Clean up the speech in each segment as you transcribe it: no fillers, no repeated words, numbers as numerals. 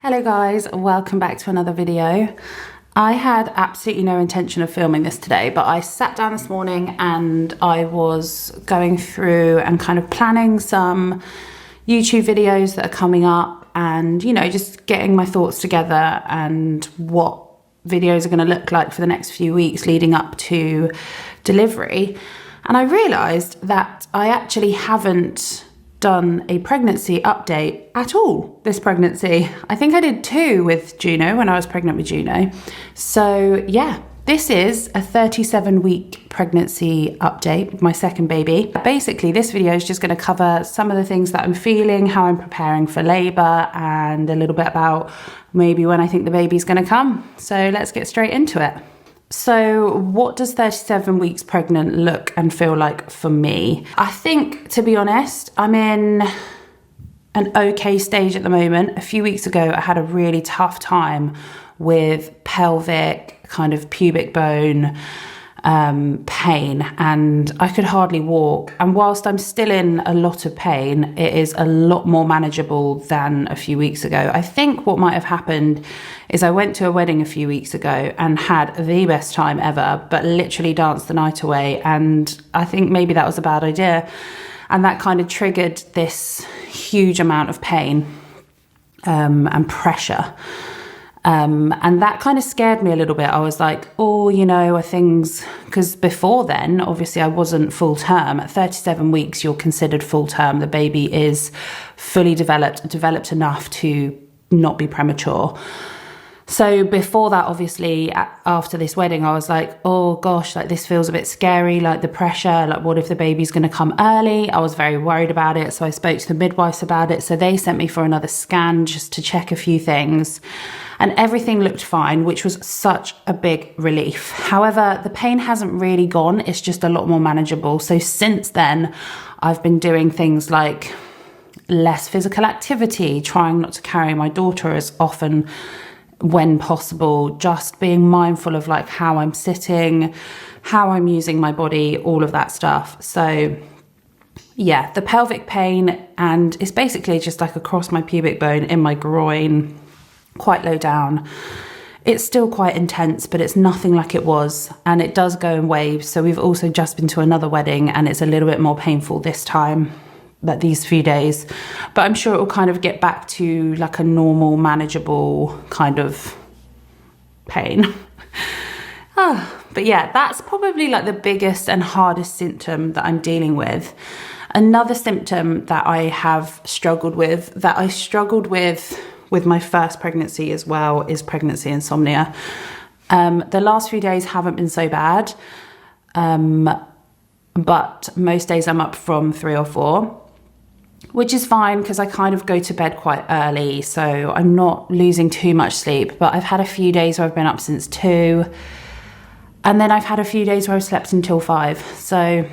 Hello guys, welcome back to another video. I had absolutely no intention of filming this today, but I sat down this morning and I was going through and kind of planning some YouTube videos that are coming up and, you know, just getting my thoughts together and what videos are going to look like for the next few weeks leading up to delivery. And I realised that I actually haven't done a pregnancy update at all this pregnancy. I think I did 2 with Juno when I was pregnant with Juno. So yeah, this is a 37-week pregnancy update with my second baby. Basically, this video is just going to cover some of the things that I'm feeling, how I'm preparing for labour, and a little bit about maybe when I think the baby's going to come. So let's get straight into it. So what does 37 weeks pregnant look and feel like for me? I think, to be honest, I'm in an okay stage at the moment. A few weeks ago, I had a really tough time with pelvic, kind of pubic bone pain, and I could hardly walk. And whilst I'm still in a lot of pain, it is a lot more manageable than a few weeks ago. I think what might have happened is I went to a wedding a few weeks ago and had the best time ever, but literally danced the night away. And I think maybe that was a bad idea. And that kind of triggered this huge amount of pain and pressure. And that kind of scared me a little bit. I was like, oh, you know, are things, because before then, obviously I wasn't full term. At 37 weeks, you're considered full term. The baby is fully developed enough to not be premature. So before that, obviously, after this wedding, I was like, oh gosh, like this feels a bit scary, like the pressure, like what if the baby's going to come early? I was very worried about it. So I spoke to the midwives about it. So they sent me for another scan just to check a few things. And everything looked fine, which was such a big relief. However, the pain hasn't really gone. It's just a lot more manageable. So since then, I've been doing things like less physical activity, trying not to carry my daughter as often when possible, just being mindful of like how I'm sitting, how I'm using my body, all of that stuff. So yeah, the pelvic pain, and it's basically just like across my pubic bone in my groin, quite low down. It's still quite intense, but it's nothing like it was, and it does go in waves. So we've also just been to another wedding and it's a little bit more painful this time, like these few days, but I'm sure it will kind of get back to like a normal, manageable kind of pain. But yeah, that's probably like the biggest and hardest symptom that I'm dealing with. Another symptom that I have struggled with, that I struggled with my first pregnancy as well, is pregnancy insomnia. The last few days haven't been so bad, but most days I'm up from 3 or 4, which is fine because I kind of go to bed quite early, so I'm not losing too much sleep. But I've had a few days where I've been up since 2, and then I've had a few days where I've slept until 5. So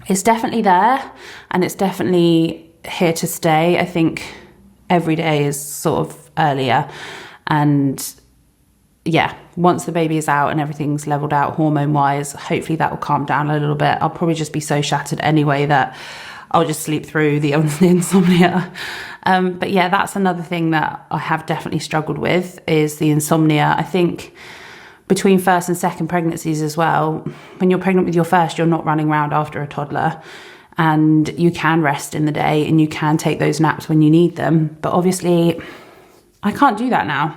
it's definitely there, and it's definitely here to stay. I think every day is sort of earlier, and yeah, once the baby is out and everything's leveled out hormone wise, hopefully that will calm down a little bit. I'll probably just be so shattered anyway that I'll just sleep through the insomnia. But yeah, that's another thing that I have definitely struggled with, is the insomnia. I think between first and second pregnancies as well, when you're pregnant with your first, you're not running around after a toddler. And you can rest in the day and you can take those naps when you need them. But obviously, I can't do that now.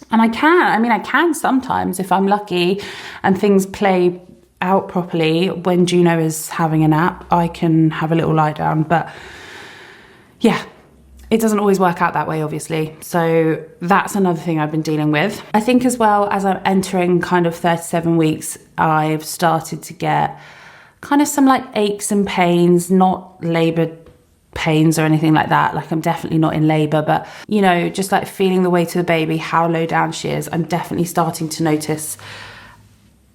And I can sometimes if I'm lucky and things play out properly. When Juno is having a nap, I can have a little lie down. But yeah, it doesn't always work out that way, obviously. So that's another thing I've been dealing with. I think as well, as I'm entering kind of 37 weeks, I've started to get kind of some like aches and pains, not labour pains or anything like that. Like I'm definitely not in labour, but you know, just like feeling the weight of the baby, how low down she is. I'm definitely starting to notice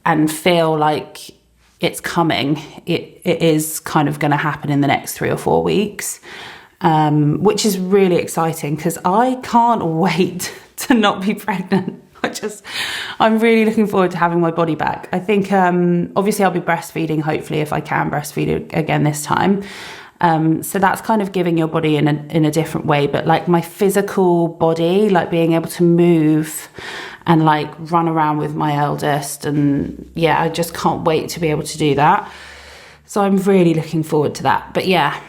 and feel like it's coming. It is kind of going to happen in the next 3 or 4 weeks, which is really exciting because I can't wait to not be pregnant. I'm really looking forward to having my body back. I think obviously I'll be breastfeeding, hopefully, if I can breastfeed again this time. So that's kind of giving your body in a different way. But like my physical body, like being able to move and like run around with my eldest, and yeah, I just can't wait to be able to do that. So I'm really looking forward to that. But yeah,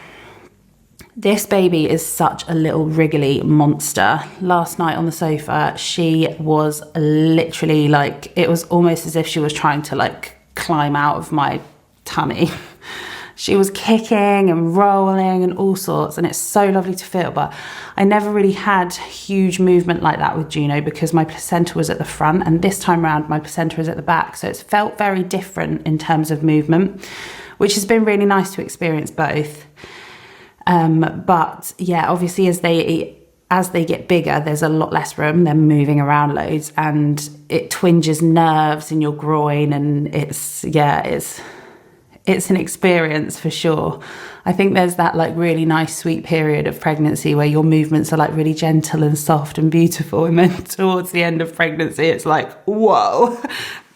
this baby is such a little wriggly monster. Last night on the sofa, she was literally like, it was almost as if she was trying to like climb out of my tummy. She was kicking and rolling and all sorts, and it's so lovely to feel. But I never really had huge movement like that with Juno because my placenta was at the front, and this time around my placenta is at the back. So it's felt very different in terms of movement, which has been really nice to experience both. But yeah, obviously as they get bigger, there's a lot less room. They're moving around loads, and it twinges nerves in your groin, and it's an experience for sure. I think there's that like really nice sweet period of pregnancy where your movements are like really gentle and soft and beautiful, and then towards the end of pregnancy it's like, whoa,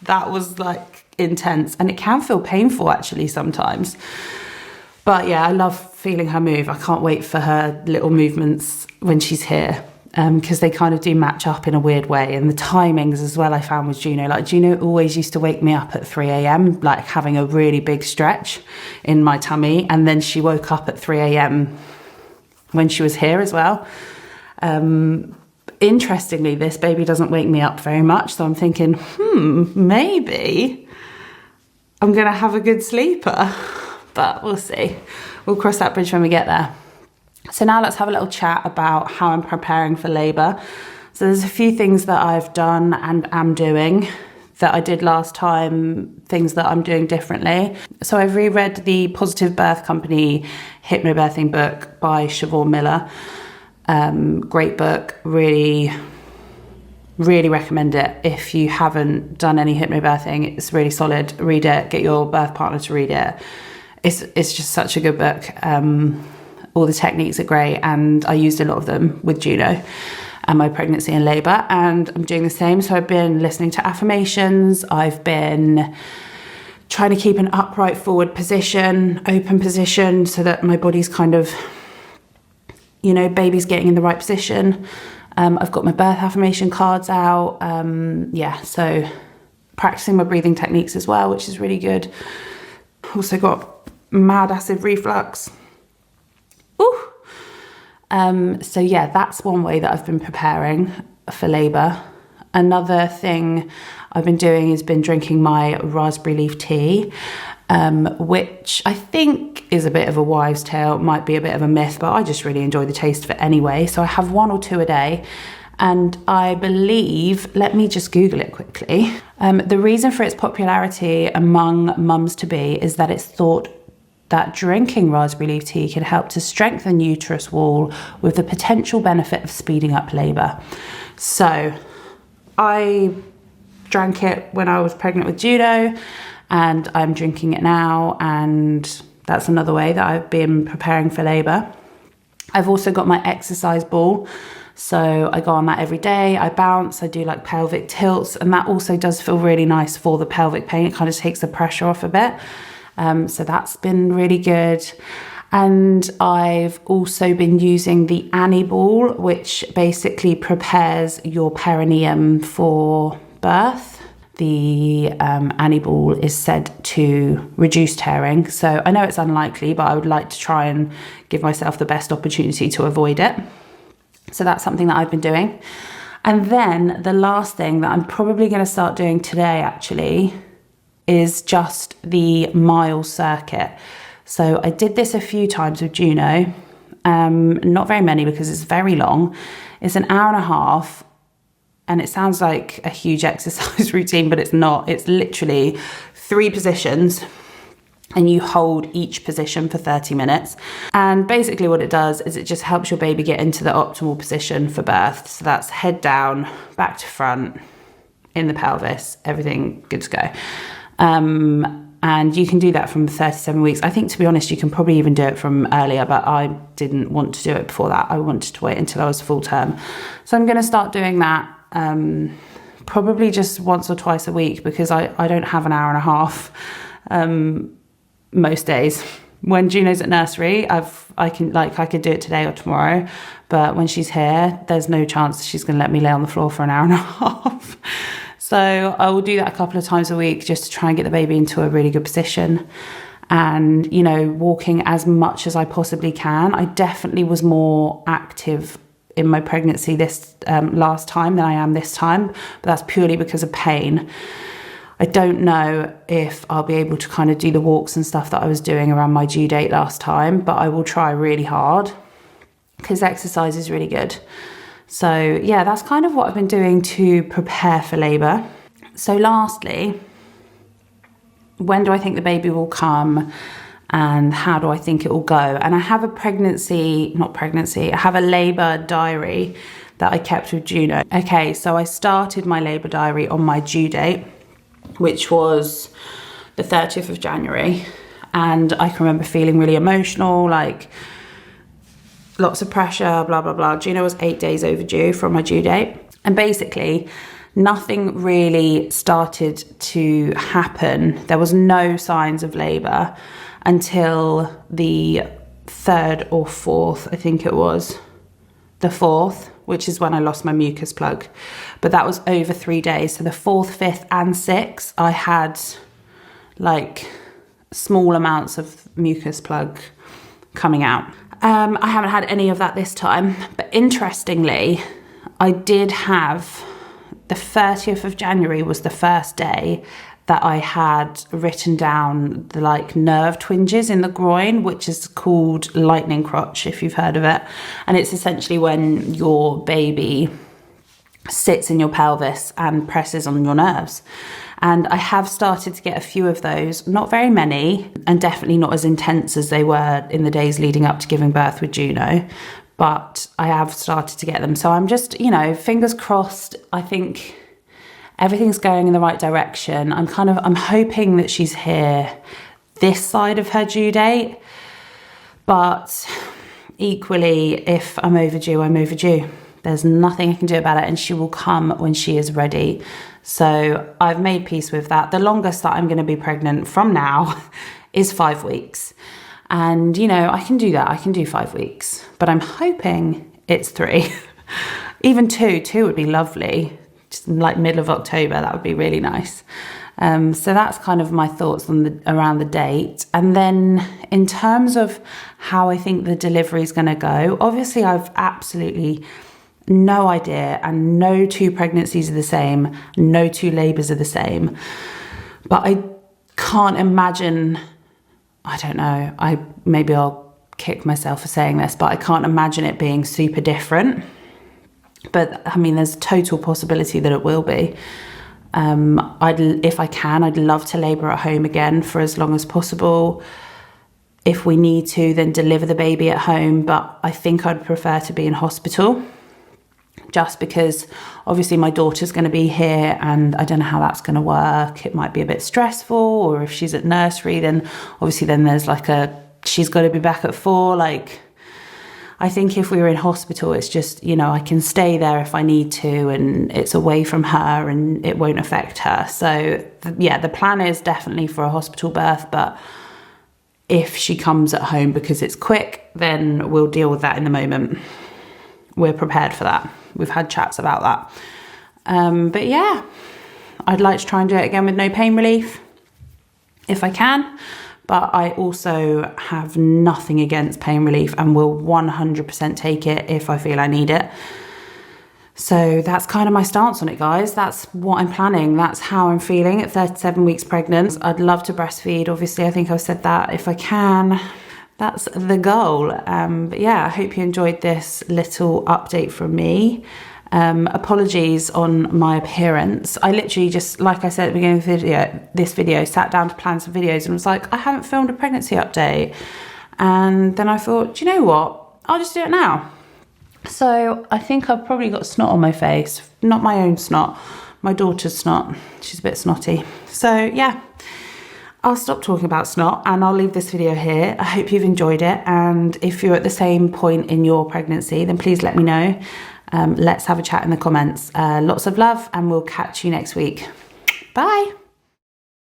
that was like intense, and it can feel painful actually sometimes. But yeah, I love feeling her move. I can't wait for her little movements when she's here, because they kind of do match up in a weird way. And the timings as well, I found with Juno. Like Juno always used to wake me up at 3 a.m, like having a really big stretch in my tummy. And then she woke up at 3 a.m. when she was here as well. Interestingly, this baby doesn't wake me up very much. So I'm thinking, maybe I'm going to have a good sleeper. But we'll see. We'll cross that bridge when we get there. So now let's have a little chat about how I'm preparing for labour. So there's a few things that I've done and am doing that I did last time, things that I'm doing differently. So I've reread the Positive Birth Company hypnobirthing book by Siobhan Miller. Great book, really recommend it. If you haven't done any hypnobirthing, it's really solid. Read it, get your birth partner to read it. It's just such a good book. All the techniques are great, and I used a lot of them with Juno and my pregnancy and labour, and I'm doing the same. So I've been listening to affirmations, I've been trying to keep an upright forward position, open position, so that my body's kind of, baby's getting in the right position. I've got my birth affirmation cards out. So practicing my breathing techniques as well, which is really good. Also got mad acid reflux. So yeah, that's one way that I've been preparing for labour. Another thing I've been doing is been drinking my raspberry leaf tea, which I think is a bit of a wives' tale, might be a bit of a myth, but I just really enjoy the taste of it anyway. So I have 1 or 2 a day, and I believe, let me just Google it quickly. The reason for its popularity among mums-to-be is that it's thought that drinking raspberry leaf tea can help to strengthen the uterus wall with the potential benefit of speeding up labour. So I drank it when I was pregnant with Juno, and I'm drinking it now, and that's another way that I've been preparing for labour. I've also got my exercise ball, so I go on that every day. I bounce, I do like pelvic tilts, and that also does feel really nice for the pelvic pain. It kind of takes the pressure off a bit. So that's been really good. And I've also been using the Annie ball, which basically prepares your perineum for birth. The Annie ball is said to reduce tearing. So I know it's unlikely, but I would like to try and give myself the best opportunity to avoid it. So that's something that I've been doing. And then the last thing that I'm probably going to start doing today actually is just the mile circuit. So I did this a few times with Juno, not very many because it's very long. It's an hour and a half, and it sounds like a huge exercise routine, but it's not. It's literally 3 positions, and you hold each position for 30 minutes. And basically what it does is it just helps your baby get into the optimal position for birth. So that's head down, back to front, in the pelvis, everything good to go. And you can do that from 37 weeks. I think, to be honest, you can probably even do it from earlier, but I didn't want to do it before that. I wanted to wait until I was full term. So I'm going to start doing that probably just once or twice a week, because I don't have an hour and a half most days. when Juno's at nursery, I could do it today or tomorrow, but when she's here, there's no chance she's going to let me lay on the floor for an hour and a half. So I will do that a couple of times a week just to try and get the baby into a really good position. And, you know, walking as much as I possibly can. I definitely was more active in my pregnancy this last time than I am this time, but that's purely because of pain. I don't know if I'll be able to kind of do the walks and stuff that I was doing around my due date last time, but I will try really hard because exercise is really good. So yeah, that's kind of what I've been doing to prepare for labour. So lastly, when do I think the baby will come and how do I think it will go? And I have I have a labour diary that I kept with Juno. Okay, so I started my labour diary on my due date, which was the 30th of January. And I can remember feeling really emotional, like lots of pressure, blah, blah, blah. Juno was 8 days overdue from my due date. And basically nothing really started to happen. There was no signs of labour until the 3rd or 4th, I think it was. The 4th, which is when I lost my mucus plug. But that was over 3 days. So the 4th, 5th and 6th, I had like small amounts of mucus plug coming out. I haven't had any of that this time. But interestingly, I did have the 30th of January was the first day that I had written down the like nerve twinges in the groin, which is called lightning crotch, if you've heard of it. And it's essentially when your baby sits in your pelvis and presses on your nerves. And I have started to get a few of those, not very many, and definitely not as intense as they were in the days leading up to giving birth with Juno, but I have started to get them. So I'm just, you know, fingers crossed. I think everything's going in the right direction. I'm hoping that she's here this side of her due date, but equally, if I'm overdue, I'm overdue. There's nothing I can do about it, and she will come when she is ready. So I've made peace with that. The longest that I'm going to be pregnant from now is 5 weeks. And, you know, I can do that. I can do 5 weeks, but I'm hoping it's 3. Even 2 would be lovely. Just like middle of October, that would be really nice. So that's kind of my thoughts on around the date. And then in terms of how I think the delivery is going to go, obviously I've absolutely no idea, and no 2 pregnancies are the same, no 2 labours are the same. But I can't imagine, I don't know, maybe I'll kick myself for saying this, but I can't imagine it being super different. But I mean, there's total possibility that it will be. If I can, I'd love to labour at home again for as long as possible. If we need to, then deliver the baby at home. But I think I'd prefer to be in hospital, just because obviously my daughter's going to be here and I don't know how that's going to work. It might be a bit stressful, or if she's at nursery, then obviously then there's like she's got to be back at 4. Like, I think if we were in hospital, it's just, you know, I can stay there if I need to, and it's away from her and it won't affect her. So yeah, the plan is definitely for a hospital birth, but if she comes at home because it's quick, then we'll deal with that in the moment. We're prepared for that. We've had chats about that. But yeah, I'd like to try and do it again with no pain relief if I can. But I also have nothing against pain relief and will 100% take it if I feel I need it. So that's kind of my stance on it, guys. That's what I'm planning. That's how I'm feeling at 37 weeks pregnant. I'd love to breastfeed. Obviously, I think I've said that if I can. That's the goal. But yeah, I hope you enjoyed this little update from me. Apologies on my appearance. I literally just, like I said at the beginning of this video, sat down to plan some videos and was like, I haven't filmed a pregnancy update. And then I thought, do you know what? I'll just do it now. So I think I've probably got snot on my face. Not my own snot, my daughter's snot. She's a bit snotty. So yeah, I'll stop talking about snot and I'll leave this video here. I hope you've enjoyed it. And if you're at the same point in your pregnancy, then please let me know. Let's have a chat in the comments. Lots of love and we'll catch you next week. Bye.